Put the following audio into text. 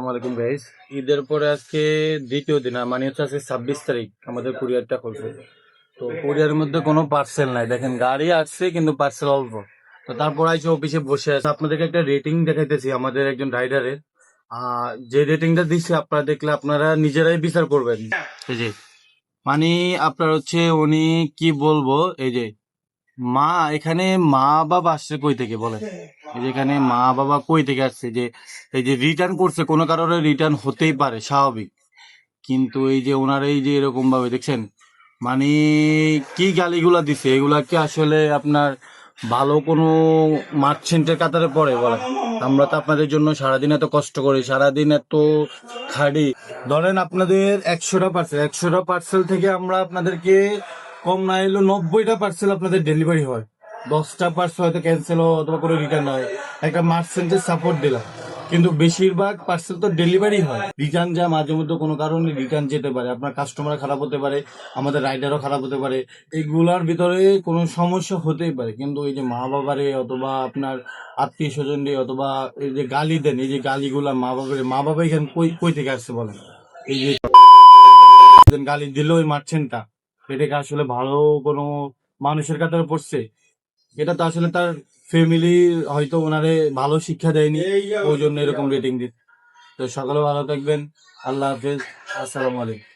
আসসালামাইকুম গাইস। ঈদের পরে আজকে দ্বিতীয় দিন, মানে হচ্ছে আজকে 26 তারিখ আমাদের কুরিয়ারটা করছে। তো কুরিয়ারের মধ্যে কোনো পার্সেল নাই, দেখেন গাড়ি আসছে কিন্তু পার্সেল অল্প। তো তারপর আইসে অফিসে বসে আছে। আপনাদেরকে একটা রেটিং দেখাইতেছি আমাদের একজন রাইডারের। যে রেটিংটা দিচ্ছে আপনারা দেখলে আপনারা নিজেরাই বিচার করবেন। এই যে মানে আপনার হচ্ছে উনি কি বলবো, এই যে মা এখানে মা বাবা আসছে কই থেকে বলেন? এই যে এখানে মা বাবা কই থেকে আসছে, যে এই যে রিটার্ন করছে কোনো কারণে রিটার্ন হতেই পারে স্বাভাবিক, কিন্তু এই যে ওনারা এই যে এরকম ভাবে দেখছেন, মানে কি গালিগুলা দিছে, এগুলা কি আসলে আপনার ভালো কোনো মার্চেন্টের কাতারে পড়ে বলেন? আমরা তো আপনাদের জন্য সারাদিন এত কষ্ট করি, সারাদিন এত খাড়ি। ধরেন আপনাদের 100টা পার্সেল থেকে আমরা আপনাদেরকে কম না এলো 90টা পার্সেল আপনাদের ডেলিভারি হয়। 10টা পার্সেল হয়তো ক্যান্সেল হয় অথবা কোনো রিটার্ন হয়, একটা মার্চেন্টের সাপোর্ট দিলাম। কিন্তু বেশিরভাগ পার্সেল তো ডেলিভারি হয়, রিটার্ন যা মাঝে মধ্যে কোনো কারণে রিটার্ন যেতে পারে, আপনার কাস্টমার খারাপ হতে পারে, আমাদের রাইডারও খারাপ হতে পারে। এইগুলার ভিতরে কোনো সমস্যা হতেই পারে, কিন্তু এই যে মা বাবারে অথবা আপনার আত্মীয় স্বজন রে অথবা এই যে গালি দেন, এই যে গালিগুলা মা বাবা এখানে কই কই থেকে আসছে বলেন? এই যে গালি দিল ওই মারছেনটা, এটাকে আসলে ভালো কোনো মানুষের কাতারে পড়ছে? এটা তো আসলে তার ফ্যামিলি হয়তো ওনারে ভালো শিক্ষা দেয়নি, ওই জন্য এরকম রেটিং দিচ্ছে। তো সকালে ভালো থাকবেন, আল্লাহ হাফেজ, আসসালামু আলাইকুম।